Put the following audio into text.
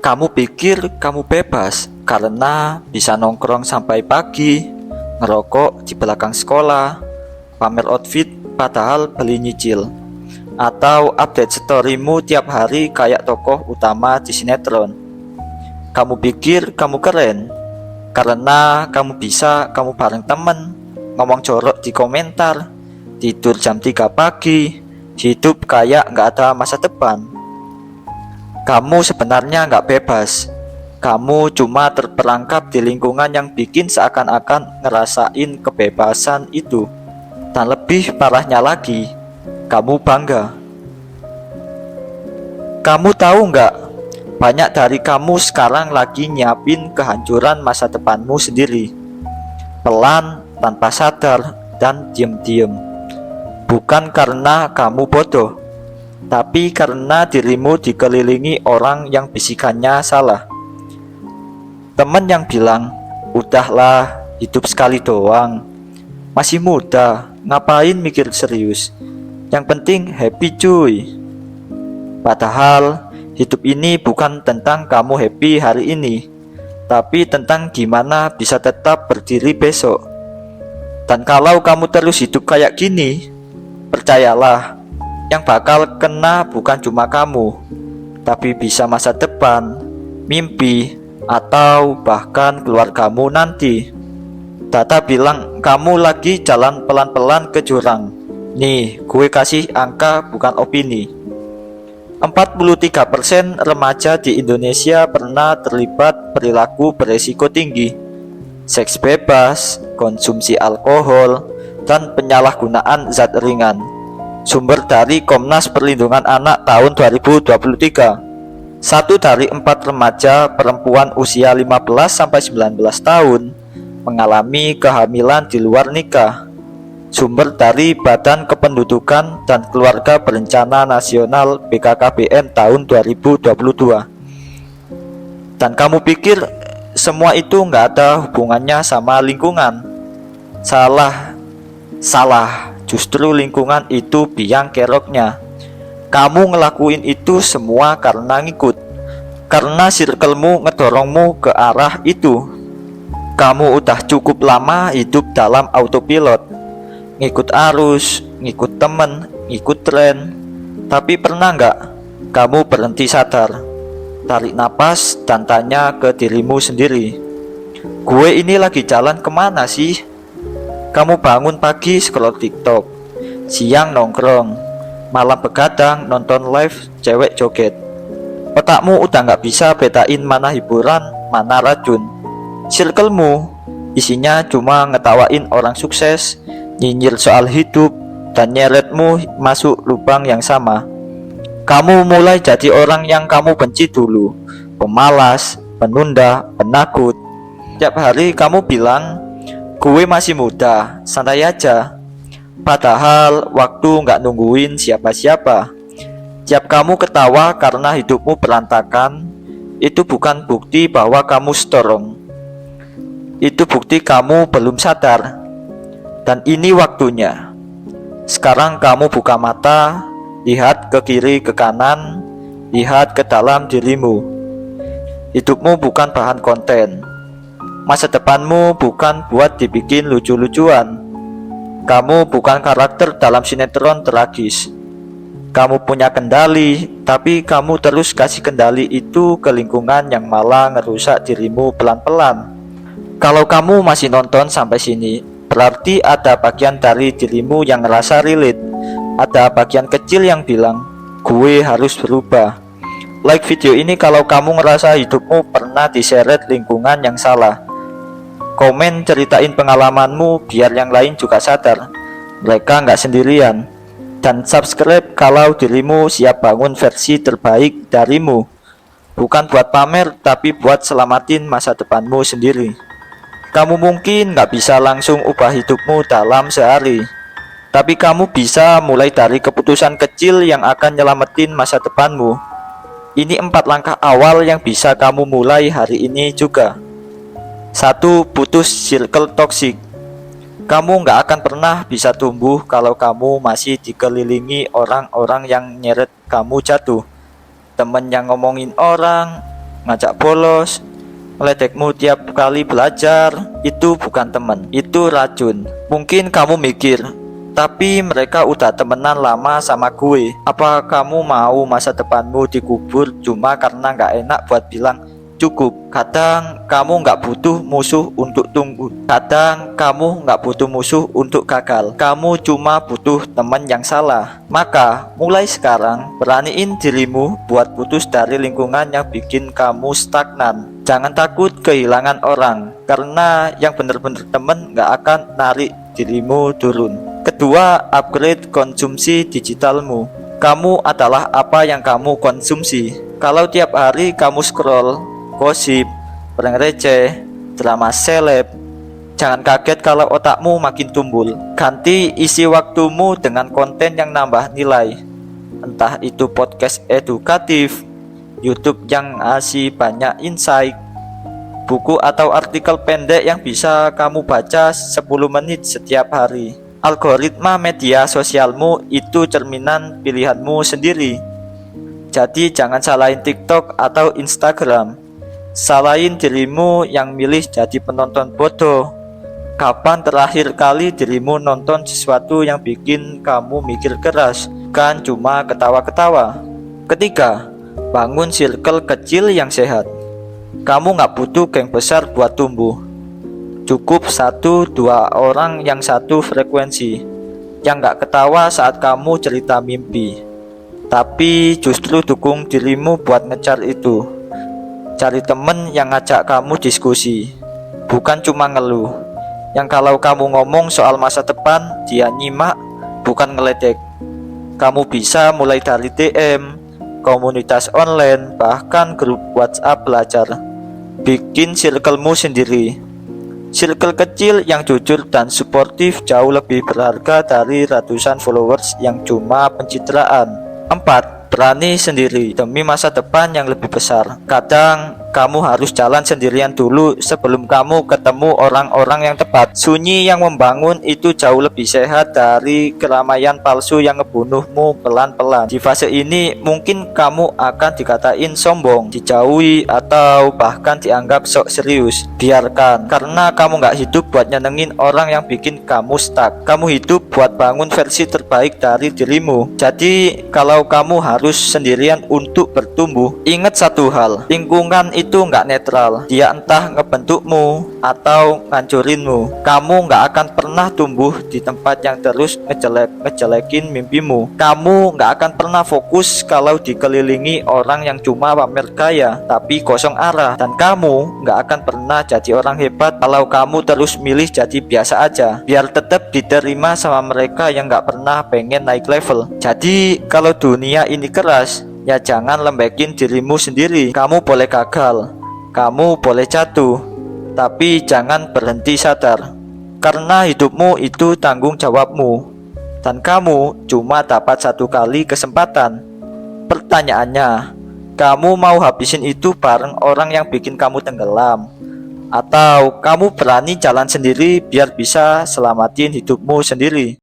Kamu pikir kamu bebas karena bisa nongkrong sampai pagi, ngerokok di belakang sekolah, pamer outfit padahal beli nyicil, atau update storymu tiap hari kayak tokoh utama di sinetron. Kamu pikir kamu keren karena kamu bareng temen, ngomong jorok di komentar, tidur jam 3 pagi, hidup kayak nggak ada masa depan. Kamu sebenarnya nggak bebas. Kamu cuma terperangkap di lingkungan yang bikin seakan-akan ngerasain kebebasan itu. Dan lebih parahnya lagi, kamu bangga. Kamu tahu nggak? Banyak dari kamu sekarang lagi nyiapin kehancuran masa depanmu sendiri. Pelan, tanpa sadar, dan diam-diam. Bukan karena kamu bodoh, tapi karena dirimu dikelilingi orang yang bisikannya salah. Temen yang bilang, udahlah, hidup sekali doang, masih muda, ngapain mikir serius, yang penting happy cuy. Padahal hidup ini bukan tentang kamu happy hari ini, tapi tentang gimana bisa tetap berdiri besok. Dan kalau kamu terus hidup kayak gini, percayalah, yang bakal kena bukan cuma kamu, tapi bisa masa depan, mimpi, atau bahkan keluargamu nanti. Data bilang kamu lagi jalan pelan-pelan ke jurang. Nih, gue kasih angka bukan opini. 43% remaja di Indonesia pernah terlibat perilaku beresiko tinggi. Seks bebas, konsumsi alkohol, dan penyalahgunaan zat ringan. Sumber dari Komnas Perlindungan Anak tahun 2023. 1 dari 4 remaja perempuan usia 15-19 tahun mengalami kehamilan di luar nikah. Sumber dari Badan Kependudukan dan Keluarga Berencana Nasional BKKBN tahun 2022. Dan kamu pikir semua itu nggak ada hubungannya sama lingkungan? Salah. Justru lingkungan itu biang keroknya. Kamu ngelakuin itu semua karena ngikut, karena circlemu ngedorongmu ke arah itu. Kamu udah cukup lama hidup dalam autopilot, ngikut arus, ngikut temen, ngikut tren. Tapi pernah nggak kamu berhenti sadar, tarik napas, dan tanya ke dirimu sendiri, gue ini lagi jalan kemana sih? Kamu bangun pagi scroll TikTok, siang nongkrong, malam begadang nonton live cewek joget. Otakmu udah nggak bisa bedain mana hiburan, mana racun. Circlemu isinya cuma ngetawain orang sukses, nyinyir soal hidup, dan nyeretmu masuk lubang yang sama. Kamu mulai jadi orang yang kamu benci dulu, pemalas, penunda, penakut. Tiap hari kamu bilang, gue masih muda, santai aja. Padahal waktu nggak nungguin siapa-siapa. Tiap kamu ketawa karena hidupmu berantakan, itu bukan bukti bahwa kamu strong. Itu bukti kamu belum sadar. Dan ini waktunya. Sekarang kamu buka mata, lihat ke kiri ke kanan, lihat ke dalam dirimu. Hidupmu bukan bahan konten. Masa depanmu bukan buat dibikin lucu-lucuan. Kamu bukan karakter dalam sinetron tragis. Kamu punya kendali, tapi kamu terus kasih kendali itu ke lingkungan yang malah ngerusak dirimu pelan-pelan. Kalau kamu masih nonton sampai sini, berarti ada bagian dari dirimu yang ngerasa relate. Ada bagian kecil yang bilang, gue harus berubah. Like video ini kalau kamu ngerasa hidupmu pernah diseret lingkungan yang salah. Komen ceritain pengalamanmu biar yang lain juga sadar mereka nggak sendirian. Dan subscribe kalau dirimu siap bangun versi terbaik darimu. Bukan buat pamer, tapi buat selamatin masa depanmu sendiri. Kamu mungkin nggak bisa langsung ubah hidupmu dalam sehari, tapi kamu bisa mulai dari keputusan kecil yang akan nyelamatin masa depanmu. Ini 4 langkah awal yang bisa kamu mulai hari ini juga. 1. Putus circle toksik. Kamu nggak akan pernah bisa tumbuh kalau kamu masih dikelilingi orang-orang yang nyeret kamu jatuh. Temen yang ngomongin orang, ngajak bolos, meledekmu tiap kali belajar. Itu bukan teman, itu racun. Mungkin kamu mikir, tapi mereka udah temenan lama sama gue. Apa kamu mau masa depanmu dikubur cuma karena gak enak buat bilang cukup? Kadang kamu gak butuh musuh untuk tunggu. Kadang kamu gak butuh musuh untuk gagal. Kamu cuma butuh teman yang salah. Maka mulai sekarang beraniin dirimu buat putus dari lingkungan yang bikin kamu stagnan. Jangan takut kehilangan orang, karena yang bener-bener temen gak akan narik dirimu turun. Kedua, upgrade konsumsi digitalmu. Kamu adalah apa yang kamu konsumsi. Kalau tiap hari kamu scroll gosip, prank receh, drama seleb, jangan kaget kalau otakmu makin tumbul. Ganti isi waktumu dengan konten yang nambah nilai. Entah itu podcast edukatif, YouTube yang ngasih banyak insight, buku atau artikel pendek yang bisa kamu baca 10 menit setiap hari. Algoritma media sosialmu itu cerminan pilihanmu sendiri. Jadi jangan salahin TikTok atau Instagram. Salahin dirimu yang milih jadi penonton bodoh. Kapan terakhir kali dirimu nonton sesuatu yang bikin kamu mikir keras, kan cuma ketawa-ketawa? Ketiga, bangun circle kecil yang sehat. Kamu gak butuh geng besar buat tumbuh. Cukup 1-2 orang yang satu frekuensi, yang gak ketawa saat kamu cerita mimpi, tapi justru dukung dirimu buat ngejar itu. Cari temen yang ngajak kamu diskusi, bukan cuma ngeluh. Yang kalau kamu ngomong soal masa depan, dia nyimak, bukan ngeledek. Kamu bisa mulai dari DM, komunitas online, bahkan grup WhatsApp belajar. Bikin circlemu sendiri. Circle kecil yang jujur dan suportif jauh lebih berharga dari ratusan followers yang cuma pencitraan. 4. Berani sendiri demi masa depan yang lebih besar. Kadang kamu harus jalan sendirian dulu sebelum kamu ketemu orang-orang yang tepat. Sunyi yang membangun itu jauh lebih sehat dari keramaian palsu yang ngebunuhmu pelan-pelan. Di fase ini mungkin kamu akan dikatain sombong, dijauhi, atau bahkan dianggap sok serius. Biarkan, karena kamu gak hidup buat nyenengin orang yang bikin kamu stuck. Kamu hidup buat bangun versi terbaik dari dirimu. Jadi kalau kamu harus sendirian untuk bertumbuh, ingat satu hal, lingkungan itu nggak netral. Dia entah ngebentukmu atau ngancurinmu. Kamu nggak akan pernah tumbuh di tempat yang terus ngejelekin mimpimu. Kamu nggak akan pernah fokus kalau dikelilingi orang yang cuma pamer gaya tapi kosong arah. Dan kamu nggak akan pernah jadi orang hebat kalau kamu terus milih jadi biasa aja, biar tetap diterima sama mereka yang nggak pernah pengen naik level. Jadi kalau dunia ini keras, ya jangan lembekin dirimu sendiri. Kamu boleh gagal, kamu boleh jatuh, tapi jangan berhenti sadar. Karena hidupmu itu tanggung jawabmu, dan kamu cuma dapat satu kali kesempatan. Pertanyaannya, kamu mau habisin itu bareng orang yang bikin kamu tenggelam, atau kamu berani jalan sendiri biar bisa selamatin hidupmu sendiri?